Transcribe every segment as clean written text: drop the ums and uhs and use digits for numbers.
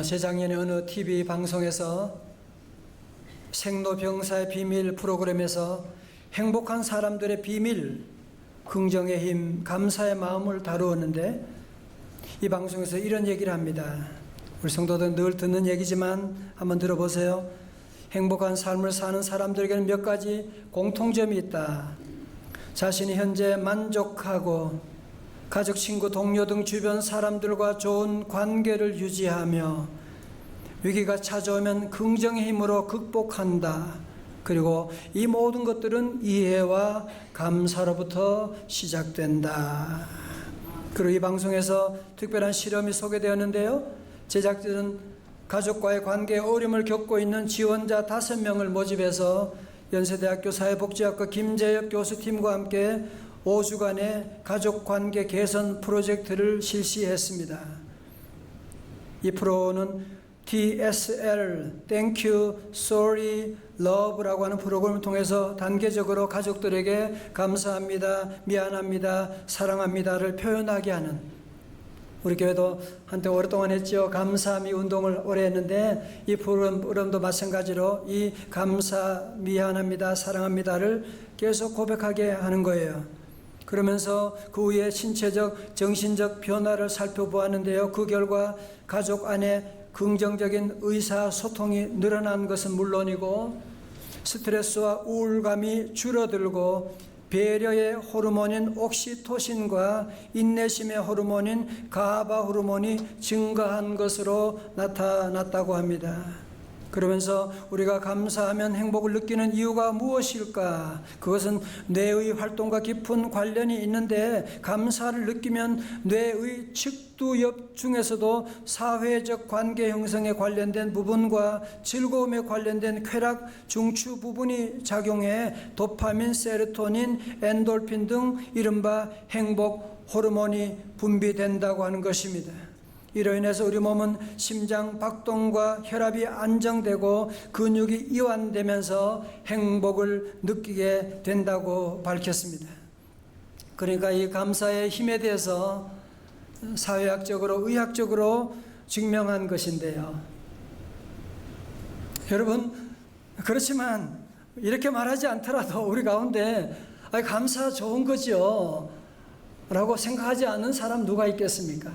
재작년에 어느 TV 방송에서 생로병사의 비밀 프로그램에서 행복한 사람들의 비밀, 긍정의 힘, 감사의 마음을 다루었는데 이 방송에서 이런 얘기를 합니다. 우리 성도들 늘 듣는 얘기지만 한번 들어보세요. 행복한 삶을 사는 사람들에게는 몇 가지 공통점이 있다. 자신이 현재 만족하고 가족, 친구, 동료 등 주변 사람들과 좋은 관계를 유지하며 위기가 찾아오면 긍정의 힘으로 극복한다. 그리고 이 모든 것들은 이해와 감사로부터 시작된다. 그리고 이 방송에서 특별한 실험이 소개되었는데요. 제작진은 가족과의 관계에 어려움을 겪고 있는 지원자 5명을 모집해서 연세대학교 사회복지학과 김재엽 교수팀과 함께 5주간의 가족관계 개선 프로젝트를 실시했습니다. 이 프로는 TSL, Thank You, Sorry, Love라고 하는 프로그램을 통해서 단계적으로 가족들에게 감사합니다, 미안합니다, 사랑합니다를 표현하게 하는, 우리 교회도 한때 오랫동안 했죠. 감사미 운동을 오래 했는데 이 프로그램도 마찬가지로 이 감사, 미안합니다, 사랑합니다를 계속 고백하게 하는 거예요. 그러면서 그 후에 신체적, 정신적 변화를 살펴보았는데요. 그 결과 가족 안에 긍정적인 의사소통이 늘어난 것은 물론이고 스트레스와 우울감이 줄어들고 배려의 호르몬인 옥시토신과 인내심의 호르몬인 가바 호르몬이 증가한 것으로 나타났다고 합니다. 그러면서 우리가 감사하면 행복을 느끼는 이유가 무엇일까? 그것은 뇌의 활동과 깊은 관련이 있는데 감사를 느끼면 뇌의 측두엽 중에서도 사회적 관계 형성에 관련된 부분과 즐거움에 관련된 쾌락 중추 부분이 작용해 도파민, 세로토닌, 엔돌핀 등 이른바 행복 호르몬이 분비된다고 하는 것입니다. 이로 인해서 우리 몸은 심장 박동과 혈압이 안정되고 근육이 이완되면서 행복을 느끼게 된다고 밝혔습니다. 그러니까 이 감사의 힘에 대해서 사회학적으로, 의학적으로 증명한 것인데요. 여러분, 그렇지만 이렇게 말하지 않더라도 우리 가운데 감사 좋은 거죠 라고 생각하지 않는 사람 누가 있겠습니까?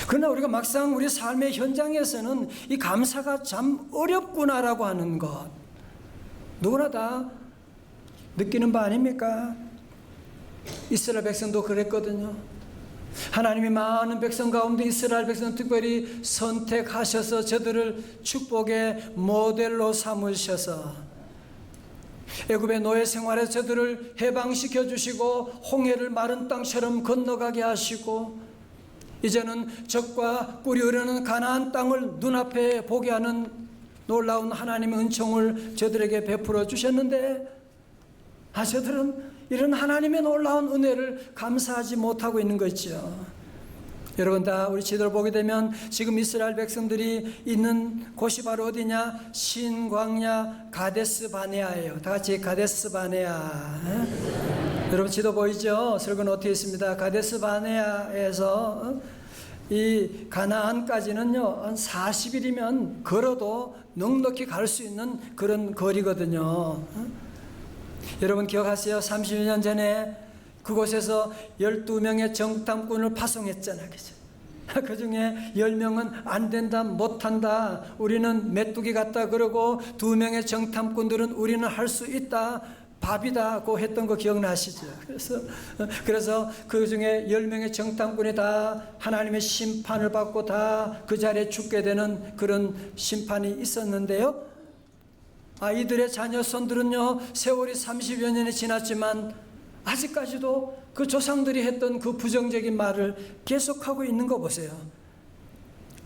그러나 우리가 막상 우리 삶의 현장에서는 이 감사가 참 어렵구나라고 하는 것 누구나 다 느끼는 바 아닙니까? 이스라엘 백성도 그랬거든요. 하나님이 많은 백성 가운데 이스라엘 백성을 특별히 선택하셔서 저들을 축복의 모델로 삼으셔서 애굽의 노예 생활에서 저들을 해방시켜 주시고 홍해를 마른 땅처럼 건너가게 하시고 이제는 적과 꿀이 흐르는 가나안 땅을 눈앞에 보게 하는 놀라운 하나님의 은총을 저들에게 베풀어 주셨는데 저들은 이런 하나님의 놀라운 은혜를 감사하지 못하고 있는 거죠. 여러분 다 우리 지도를 보게 되면 지금 이스라엘 백성들이 있는 곳이 바로 어디냐? 신광야 가데스 바네아예요. 다 같이 가데스 바네아. 여러분 지도 보이죠? 설교는 어떻게 있습니다. 가데스 바네아에서 이 가나안까지는요 한 40일이면 걸어도 넉넉히 갈 수 있는 그런 거리거든요. 여러분 기억하세요? 30년 전에 그곳에서 12명의 정탐꾼을 파송했잖아요. 그죠? 그 중에 10명은 안 된다, 못한다, 우리는 메뚜기 같다 그러고 2명의 정탐꾼들은 우리는 할 수 있다, 밥이다고 했던 거 기억나시죠? 그래서 그 중에 10명의 정탐꾼이 다 하나님의 심판을 받고 다 그 자리에 죽게 되는 그런 심판이 있었는데요. 이들의 자녀 손들은요 세월이 30여 년이 지났지만 아직까지도 그 조상들이 했던 그 부정적인 말을 계속하고 있는 거 보세요.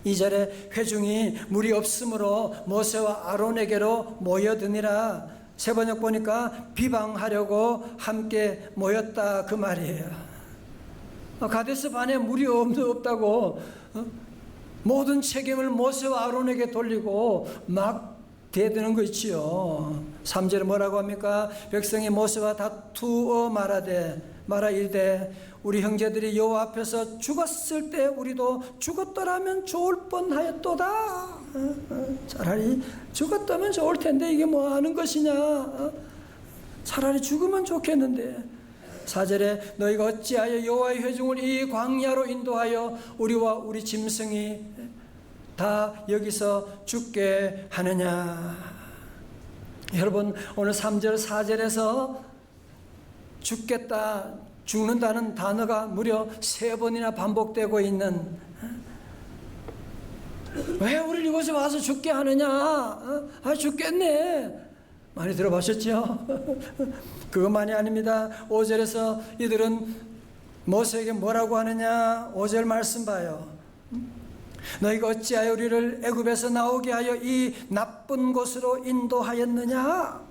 2절에 회중이 물이 없으므로 모세와 아론에게로 모여드니라. 세번역 보니까 비방하려고 함께 모였다 그 말이에요. 가데스 반에 물이 없다고 모든 책임을 모세와 아론에게 돌리고 막 대드는 거 있지요. 3절에 뭐라고 합니까? 백성이 모세와 다투어 말하 이르되 우리 형제들이 여호와 앞에서 죽었을 때 우리도 죽었더라면 좋을 뻔하였도다. 차라리 죽었다면 좋을 텐데 이게 뭐 하는 것이냐. 차라리 죽으면 좋겠는데. 4절에 너희가 어찌하여 여호와의 회중을 이 광야로 인도하여 우리와 우리 짐승이 다 여기서 죽게 하느냐. 여러분, 오늘 3절 4절에서 죽겠다, 죽는다는 단어가 무려 3번이나 반복되고 있는, 왜 우리를 이곳에 와서 죽게 하느냐. 죽겠네. 많이 들어보셨죠? 그것만이 아닙니다. 5절에서 이들은 모세에게 뭐라고 하느냐. 5절 말씀 봐요. 너희가 어찌하여 우리를 애굽에서 나오게 하여 이 나쁜 곳으로 인도하였느냐.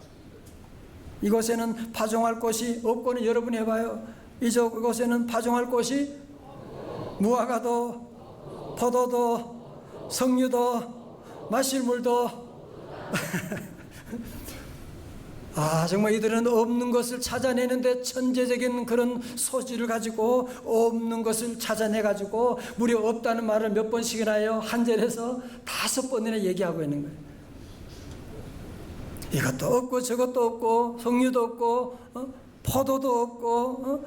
이곳에는 파종할 곳이 없고는, 여러분이 해봐요. 이곳에는 파종할 곳이 무화과도 포도도 석류도 마실 물도 정말 이들은 없는 것을 찾아내는데 천재적인 그런 소질을 가지고 없는 것을 찾아내가지고 무려 없다는 말을 몇 번씩이나 해요. 한 절에서 5번이나 얘기하고 있는 거예요. 이것도 없고 저것도 없고 석류도 없고 포도도 없고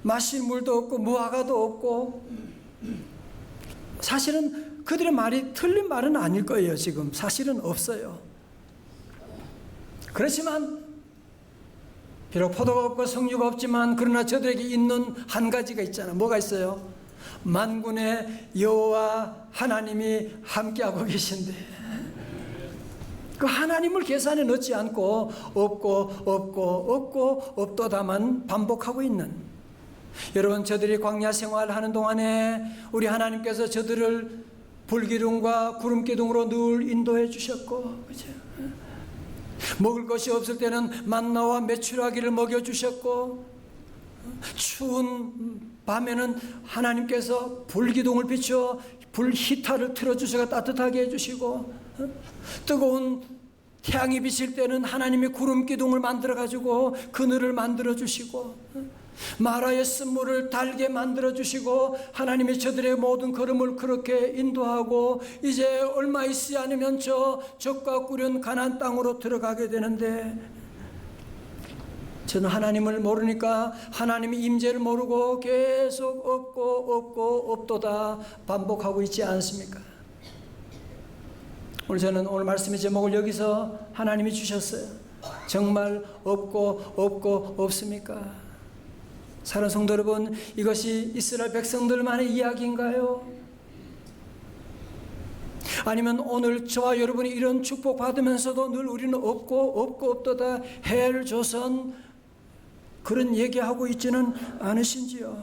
마실 물도 없고 무화과도 없고. 사실은 그들의 말이 틀린 말은 아닐 거예요. 지금 사실은 없어요. 그렇지만 비록 포도가 없고 석류가 없지만 그러나 저들에게 있는 한 가지가 있잖아. 뭐가 있어요? 만군의 여호와 하나님이 함께하고 계신데, 그 하나님을 계산에 넣지 않고 없고 없도다만 반복하고 있는. 여러분, 저들이 광야 생활하는 동안에 우리 하나님께서 저들을 불기둥과 구름기둥으로 늘 인도해 주셨고, 그죠? 먹을 것이 없을 때는 만나와 메추라기를 먹여주셨고, 추운 밤에는 하나님께서 불기둥을 비추어 불 히터를 틀어주셔서 따뜻하게 해주시고, 뜨거운 태양이 비칠 때는 하나님이 구름기둥을 만들어가지고 그늘을 만들어주시고, 마라의 쓴물을 달게 만들어주시고, 하나님이 저들의 모든 걸음을 그렇게 인도하고, 이제 얼마 있지 않으면 저 적과 꾸린 가나안 땅으로 들어가게 되는데, 저는 하나님을 모르니까 하나님의 임재를 모르고 계속 없고 없도다 반복하고 있지 않습니까? 저는 오늘 말씀의 제목을 여기서 하나님이 주셨어요. 정말 없고 없습니까? 사랑하는 성도 여러분, 이것이 이스라엘 백성들만의 이야기인가요? 아니면 오늘 저와 여러분이 이런 축복 받으면서도 늘 우리는 없고 없도다 헬 조선 그런 얘기하고 있지는 않으신지요?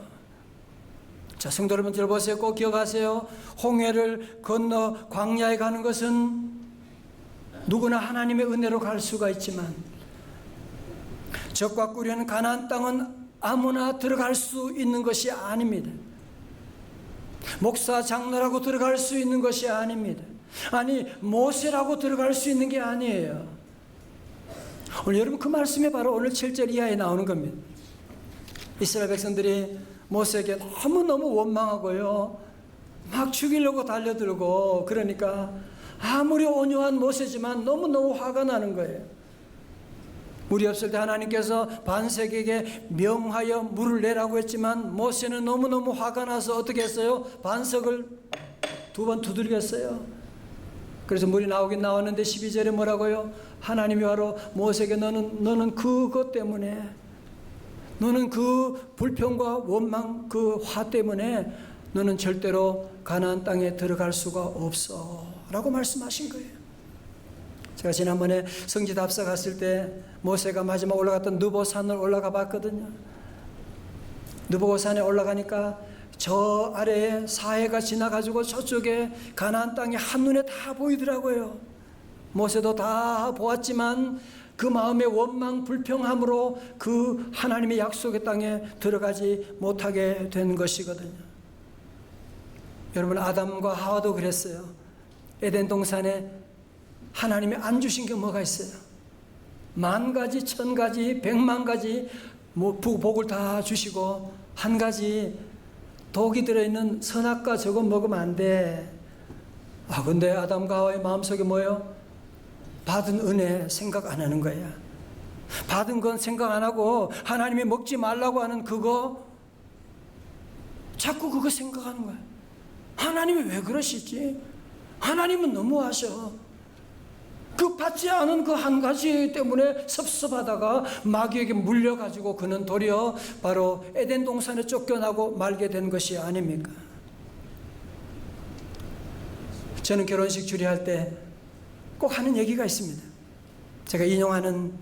자, 성도 여러분 들어보세요. 꼭 기억하세요. 홍해를 건너 광야에 가는 것은 누구나 하나님의 은혜로 갈 수가 있지만, 적과 꾸려는 가나안 땅은 아무나 들어갈 수 있는 것이 아닙니다. 목사 장로라고 들어갈 수 있는 것이 아닙니다. 아니, 모세라고 들어갈 수 있는 게 아니에요. 오늘 여러분 그 말씀이 바로 오늘 7절 이하에 나오는 겁니다. 이스라엘 백성들이 모세에게 너무너무 원망하고요, 막 죽이려고 달려들고, 그러니까 아무리 온유한 모세지만 너무너무 화가 나는 거예요. 물이 없을 때 하나님께서 반석에게 명하여 물을 내라고 했지만 모세는 너무너무 화가 나서 어떻게 했어요? 반석을 2번 두들겼어요. 그래서 물이 나오긴 나왔는데 12절에 뭐라고요? 하나님이 바로 모세에게 너는 그것 때문에, 너는 그 불평과 원망, 그 화 때문에 너는 절대로 가나안 땅에 들어갈 수가 없어 라고 말씀하신 거예요. 제가 지난번에 성지 답사 갔을 때 모세가 마지막 올라갔던 느보산을 올라가 봤거든요. 느보산에 올라가니까 저 아래에 사해가 지나가지고 저쪽에 가나안 땅이 한눈에 다 보이더라고요. 모세도 다 보았지만 그 마음의 원망, 불평함으로 그 하나님의 약속의 땅에 들어가지 못하게 된 것이거든요. 여러분, 아담과 하와도 그랬어요. 에덴 동산에 하나님이 안 주신 게 뭐가 있어요? 만 가지, 천 가지, 백만 가지 복을 다 주시고 한 가지 독이 들어있는 선악과 저거 먹으면 안 돼. 근데 아담과 하와의 마음속에 뭐예요? 받은 은혜 생각 안 하는 거야. 받은 건 생각 안 하고 하나님이 먹지 말라고 하는 그거 자꾸 그거 생각하는 거야. 하나님이 왜 그러시지? 하나님은 너무하셔. 그 받지 않은 그 한 가지 때문에 섭섭하다가 마귀에게 물려가지고 그는 도리어 바로 에덴 동산에 쫓겨나고 말게 된 것이 아닙니까? 저는 결혼식 주례할 때 꼭 하는 얘기가 있습니다. 제가 인용하는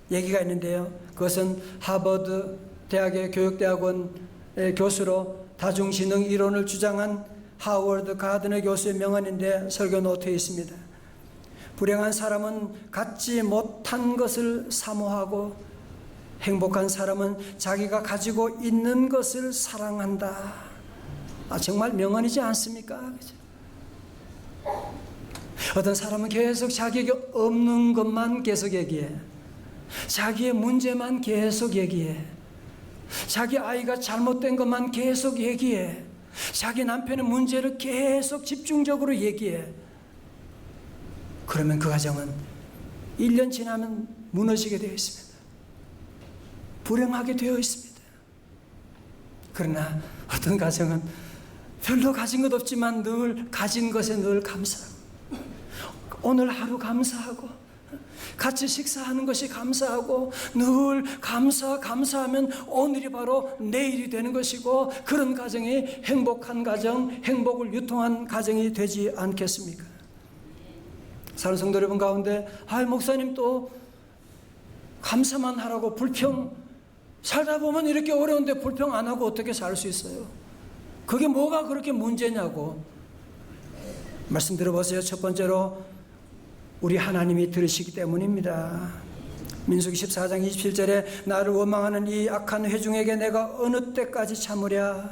얘기가 있는데요. 그것은 하버드 대학의 교육대학원의 교수로 다중지능 이론을 주장한 하워드 가드너 교수의 명언인데 설교 노트에 있습니다. 불행한 사람은 갖지 못한 것을 사모하고 행복한 사람은 자기가 가지고 있는 것을 사랑한다. 정말 명언이지 않습니까? 어떤 사람은 계속 자기에게 없는 것만 계속 얘기해. 자기의 문제만 계속 얘기해. 자기 아이가 잘못된 것만 계속 얘기해. 자기 남편의 문제를 계속 집중적으로 얘기해. 그러면 그 가정은 1년 지나면 무너지게 되어 있습니다. 불행하게 되어 있습니다. 그러나 어떤 가정은 별로 가진 것 없지만 늘 가진 것에 늘 감사하고 오늘 하루 감사하고 같이 식사하는 것이 감사하고 늘 감사하면 오늘이 바로 내일이 되는 것이고 그런 가정이 행복한 가정, 행복을 유통한 가정이 되지 않겠습니까? 사는 성도 여러분 가운데 목사님 또 감사만 하라고 불평 살다 보면 이렇게 어려운데 불평 안 하고 어떻게 살 수 있어요? 그게 뭐가 그렇게 문제냐고 말씀 들어보세요. 첫 번째로 우리 하나님이 들으시기 때문입니다. 민수기 14장 27절에 나를 원망하는 이 악한 회중에게 내가 어느 때까지 참으랴.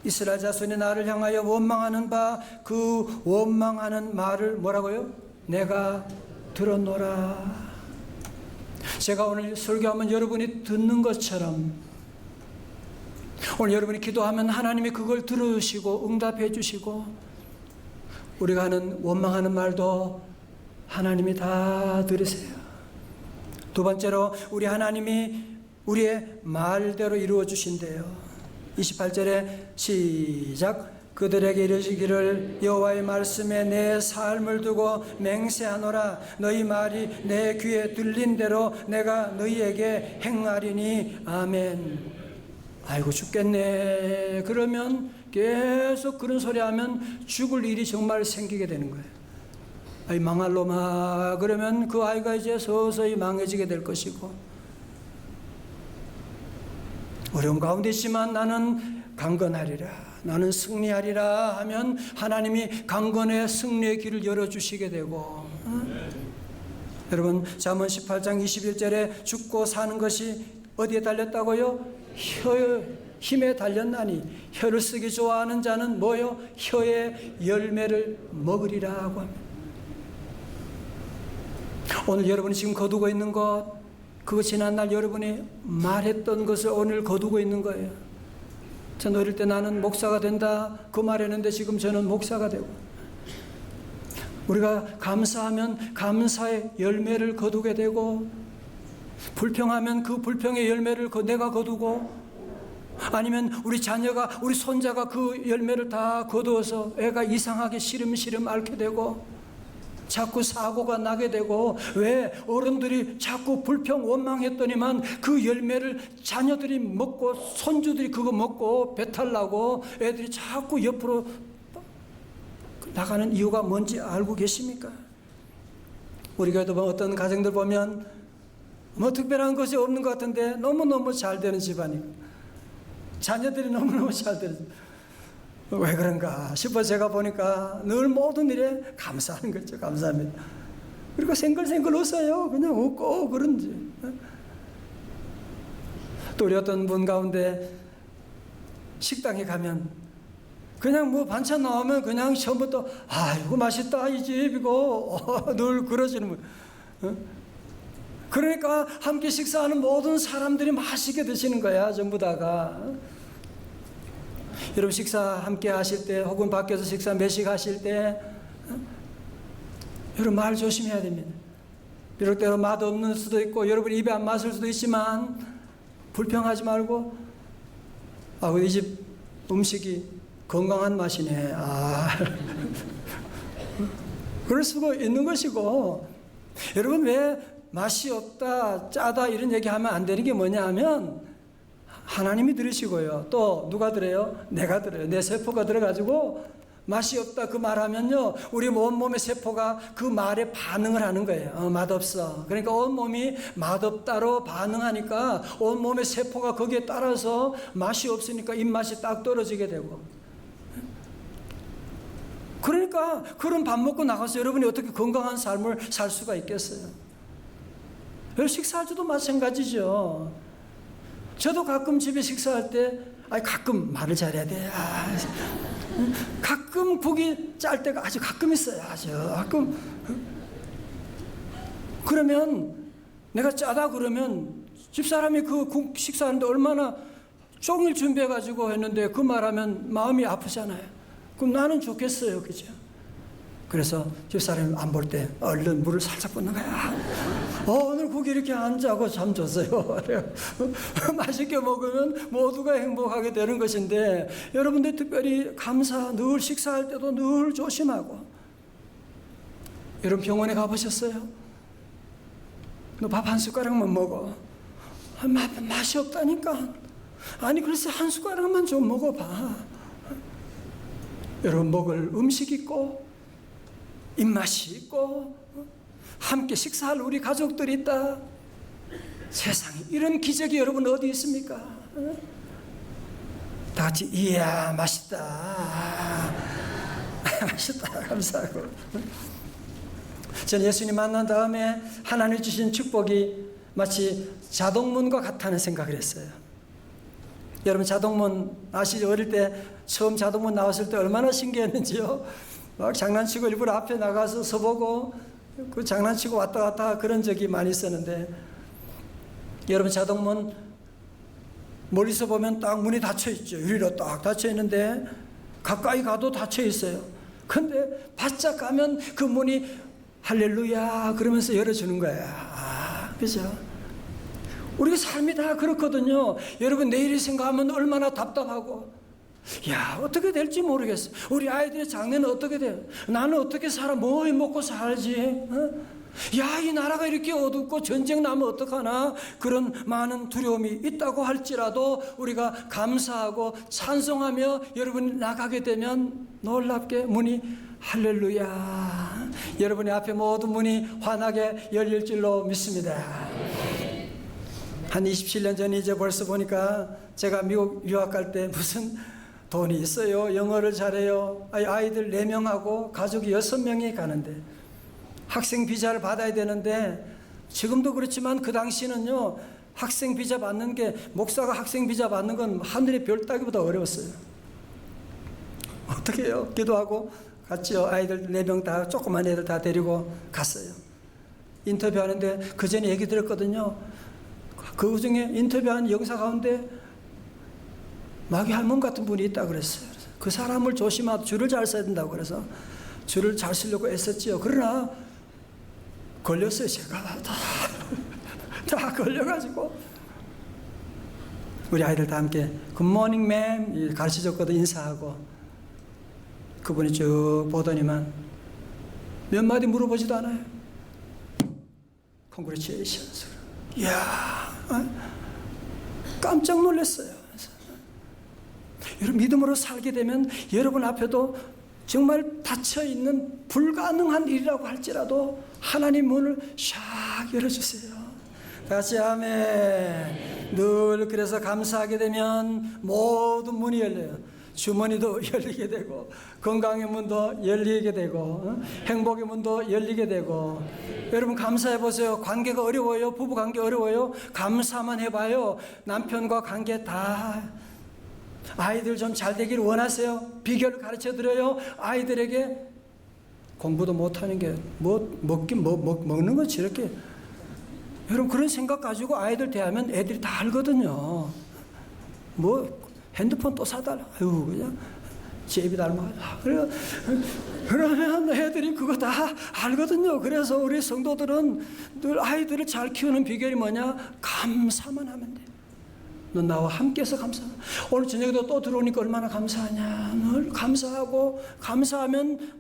이스라엘 자손이 나를 향하여 원망하는 바 그 원망하는 말을 뭐라고요? 내가 들었노라. 제가 오늘 설교하면 여러분이 듣는 것처럼 오늘 여러분이 기도하면 하나님이 그걸 들으시고 응답해 주시고 우리가 하는 원망하는 말도 하나님이 다 들으세요. 두 번째로 우리 하나님이 우리의 말대로 이루어 주신대요. 28절에 시작. 그들에게 이르시기를 여호와의 말씀에 내 삶을 두고 맹세하노라. 너희 말이 내 귀에 들린 대로 내가 너희에게 행하리니 아멘. 아이고 죽겠네. 그러면 계속 그런 소리 하면 죽을 일이 정말 생기게 되는 거예요. 아이 망할 놈아. 그러면 그 아이가 이제 서서히 망해지게 될 것이고 어려움 가운데 있지만 나는 강건하리라. 나는 승리하리라 하면 하나님이 강건의 승리의 길을 열어주시게 되고 여러분 잠언 18장 21절에 죽고 사는 것이 어디에 달렸다고요? 힘에 달렸나니 혀를 쓰기 좋아하는 자는 뭐요? 혀의 열매를 먹으리라고 합니다. 오늘 여러분이 지금 거두고 있는 것, 그거 지난날 여러분이 말했던 것을 오늘 거두고 있는 거예요. 전 어릴 때 나는 목사가 된다 그 말했는데 지금 저는 목사가 되고 우리가 감사하면 감사의 열매를 거두게 되고 불평하면 그 불평의 열매를 내가 거두고 아니면 우리 자녀가 우리 손자가 그 열매를 다 거두어서 애가 이상하게 시름시름 앓게 되고 자꾸 사고가 나게 되고 왜 어른들이 자꾸 불평 원망했더니만 그 열매를 자녀들이 먹고 손주들이 그거 먹고 배탈 나고 애들이 자꾸 옆으로 나가는 이유가 뭔지 알고 계십니까? 우리 교회도 어떤 가정들 보면 뭐 특별한 것이 없는 것 같은데 너무너무 잘 되는 집안이고 자녀들이 너무너무 잘 되는 집안. 왜 그런가 싶어 제가 보니까 늘 모든 일에 감사하는 거죠. 감사합니다. 그리고 생글생글 웃어요. 그냥 웃고 그런지. 또 우리 어떤 분 가운데 식당에 가면 그냥 뭐 반찬 나오면 그냥 처음부터 이거 맛있다 이 집 이거 늘 그러시는 분. 그러니까 함께 식사하는 모든 사람들이 맛있게 드시는 거야 전부 다가. 여러분 식사 함께 하실 때 혹은 밖에서 식사 매식 하실 때 여러분 말 조심해야 됩니다. 비록 때로 맛없는 수도 있고 여러분 입에 안 맞을 수도 있지만 불평하지 말고 이 집 음식이 건강한 맛이네. 그럴 수가 있는 것이고, 여러분 왜 맛이 없다, 짜다 이런 얘기하면 안 되는 게 뭐냐 하면 하나님이 들으시고요. 또 누가 들어요? 내가 들어요. 내 세포가 들어가지고 맛이 없다 그 말하면요, 우리 온몸의 세포가 그 말에 반응을 하는 거예요. 맛없어. 그러니까 온몸이 맛없다로 반응하니까 온몸의 세포가 거기에 따라서 맛이 없으니까 입맛이 딱 떨어지게 되고, 그러니까 그런 밥 먹고 나가서 여러분이 어떻게 건강한 삶을 살 수가 있겠어요? 식사할 때도 마찬가지죠. 저도 가끔 집에 식사할 때 가끔 말을 잘해야 돼. 가끔 국이 짤 때가 아주 가끔 있어요. 아주 가끔. 그러면 내가 짜다 그러면 집사람이 그 국 식사하는데 얼마나 종일 준비해가지고 했는데 그 말하면 마음이 아프잖아요. 그럼 나는 좋겠어요. 그죠? 그래서 집사람이 안 볼 때 얼른 물을 살짝 붓는 거야. 오늘 국이 이렇게 안 짜고 참 좋어요. 맛있게 먹으면 모두가 행복하게 되는 것인데, 여러분들 특별히 늘 식사할 때도 늘 조심하고. 여러분 병원에 가보셨어요? 너 밥 한 숟가락만 먹어. 맛이 없다니까. 글쎄 한 숟가락만 좀 먹어봐. 여러분 먹을 음식 있고 입맛이 있고 함께 식사할 우리 가족들이 있다. 세상에 이런 기적이 여러분 어디 있습니까? 다 같이 이야 맛있다. 맛있다 감사하고. 저는 예수님 만난 다음에 하나님 주신 축복이 마치 자동문과 같다는 생각을 했어요. 여러분 자동문 아시죠? 어릴 때 처음 자동문 나왔을 때 얼마나 신기했는지요. 막 장난치고 일부러 앞에 나가서 서보고 그 장난치고 왔다 갔다 그런 적이 많이 있었는데, 여러분 자동문 멀리서 보면 딱 문이 닫혀 있죠. 유리로 딱 닫혀 있는데 가까이 가도 닫혀 있어요. 근데 바짝 가면 그 문이 할렐루야 그러면서 열어주는 거야. 그죠? 우리 삶이 다 그렇거든요. 여러분 내일이 생각하면 얼마나 답답하고, 어떻게 될지 모르겠어. 우리 아이들의 장래는 어떻게 돼요? 나는 어떻게 살아? 뭐 먹고 살지? 이 나라가 이렇게 어둡고 전쟁 나면 어떡하나? 그런 많은 두려움이 있다고 할지라도 우리가 감사하고 찬송하며 여러분이 나가게 되면 놀랍게 문이 할렐루야. 여러분의 앞에 모든 문이 환하게 열릴 줄로 믿습니다. 한 27년 전에 이제 벌써 보니까 제가 미국 유학 갈 때 무슨 돈이 있어요. 영어를 잘해요. 아이들 4명하고 가족이 6명이 가는데 학생 비자를 받아야 되는데, 지금도 그렇지만 그 당시는요, 학생 비자 받는 게, 목사가 학생 비자 받는 건 하늘의 별 따기보다 어려웠어요. 어떻게 해요? 기도하고 갔죠. 아이들 4명 다, 조그만 애들 다 데리고 갔어요. 인터뷰하는데 그 전에 얘기 들었거든요. 그 중에 인터뷰한 영사 가운데 마귀 할멈 같은 분이 있다 그랬어요. 그 사람을 조심하고 줄을 잘 써야 된다고 그래서 줄을 잘 쓰려고 애썼지요. 그러나 걸렸어요. 제가 다 걸려가지고 우리 아이들 다 함께 굿모닝 맴 가르쳐줬거든. 인사하고 그분이 쭉 보더니만 몇 마디 물어보지도 않아요. Congratulations. 이야, 깜짝 놀랐어요. 여러분 믿음으로 살게 되면 여러분 앞에도 정말 닫혀있는 불가능한 일이라고 할지라도 하나님 문을 샥 열어주세요. 다시 아멘. 늘 그래서 감사하게 되면 모든 문이 열려요. 주머니도 열리게 되고, 건강의 문도 열리게 되고, 행복의 문도 열리게 되고. 여러분 감사해 보세요. 관계가 어려워요? 부부 관계 어려워요? 감사만 해봐요. 남편과 관계 다 아이들 좀 잘 되기를 원하세요? 비결을 가르쳐 드려요. 아이들에게 공부도 못하는 게 먹는 건 저렇게. 여러분 그런 생각 가지고 아이들 대하면 애들이 다 알거든요. 뭐 핸드폰 또 사달라. 아유 그냥 제비 닮아. 그러면 애들이 그거 다 알거든요. 그래서 우리 성도들은 늘 아이들을 잘 키우는 비결이 뭐냐? 감사만 하면 돼. 너 나와 함께해서 감사. 오늘 저녁에도 또 들어오니까 얼마나 감사하냐. 늘 감사하고 감사하면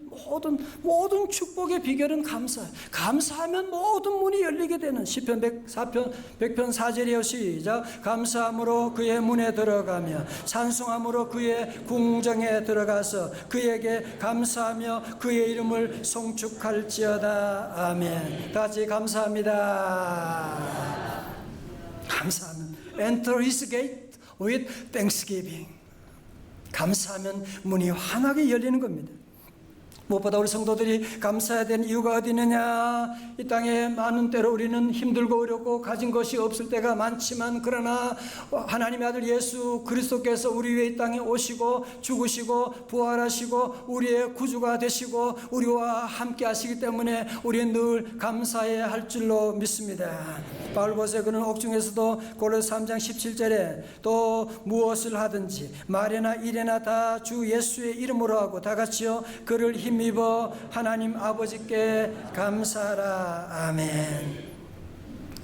모든 축복의 비결은 감사해요. 감사하면 모든 문이 열리게 되는 시편 104편 100편 4절이요. 시작. 감사함으로 그의 문에 들어가며 찬송함으로 그의 궁정에 들어가서 그에게 감사하며 그의 이름을 송축할지어다. 아멘. 다 같이 감사합니다. 감사하면 Enter his gate with thanksgiving. 감사하면 문이 환하게 열리는 겁니다. 무엇보다 우리 성도들이 감사해야 되는 이유가 어디 있느냐? 이 땅에 많은 때로 우리는 힘들고 어렵고 가진 것이 없을 때가 많지만, 그러나 하나님의 아들 예수 그리스도께서 우리 위에 이 땅에 오시고 죽으시고 부활하시고 우리의 구주가 되시고 우리와 함께 하시기 때문에 우리는 늘 감사해야 할 줄로 믿습니다. 바울 보세요. 그는 옥중에서도 고린도서 3장 17절에 또 무엇을 하든지 말이나 일이나 다 주 예수의 이름으로 하고 다 같이요 그를 힘입어 하나님 아버지께 감사하라. 아멘.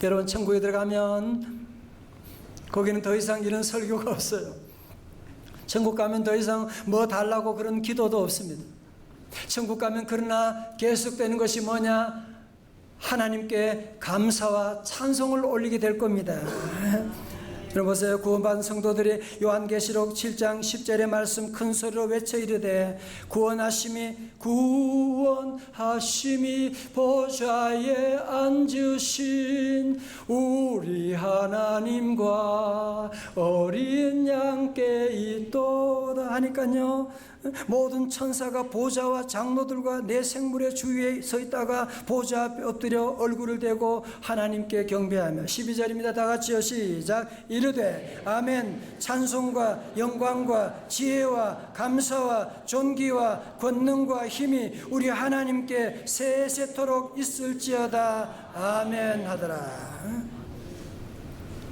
여러분 천국에 들어가면 거기는 더 이상 이런 설교가 없어요. 천국 가면 더 이상 뭐 달라고 그런 기도도 없습니다. 천국 가면 그러나 계속되는 것이 뭐냐? 하나님께 감사와 찬송을 올리게 될 겁니다. 여러분 보세요. 구원받은 성도들이 요한계시록 7장 10절의 말씀 큰 소리로 외쳐 이르되 구원하심이 보좌에 앉으신 우리 하나님과 어린 양께 있도다 하니까요, 모든 천사가 보좌와 장로들과 내 생물의 주위에 서 있다가 보좌 앞에 엎드려 얼굴을 대고 하나님께 경배하며 12절입니다. 다 같이요. 시작. 이르되 아멘. 찬송과 영광과 지혜와 감사와 존귀와 권능과 힘이 우리 하나님께 세세토록 있을지어다. 아멘 하더라.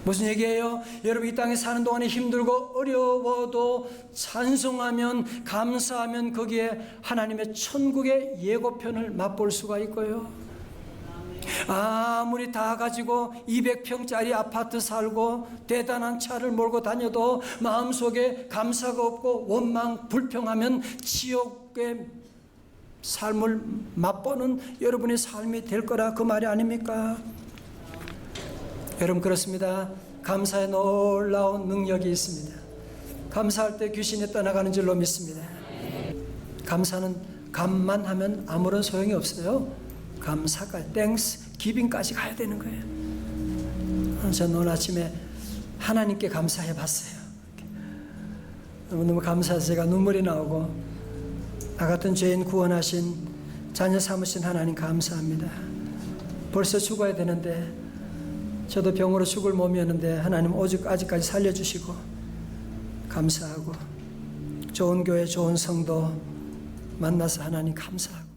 무슨 얘기예요? 여러분 이 땅에 사는 동안에 힘들고 어려워도 찬송하면 감사하면 거기에 하나님의 천국의 예고편을 맛볼 수가 있고요. 아무리 다 가지고 200평짜리 아파트 살고 대단한 차를 몰고 다녀도 마음속에 감사가 없고 원망 불평하면 지옥의 삶을 맛보는 여러분의 삶이 될 거라 그 말이 아닙니까? 여러분 그렇습니다. 감사에 놀라운 능력이 있습니다. 감사할 때 귀신이 떠나가는 줄로 믿습니다. 감사는 감만 하면 아무런 소용이 없어요. 감사가 땡스 기빙까지 가야 되는 거예요. 저는 오늘 아침에 하나님께 감사해 봤어요. 너무 감사해서 제가 눈물이 나오고, 나 같은 죄인 구원하신 자녀 삼으신 하나님 감사합니다. 벌써 죽어야 되는데, 저도 병으로 죽을 몸이었는데 하나님 오직 아직까지 살려주시고 감사하고, 좋은 교회 좋은 성도 만나서 하나님 감사하고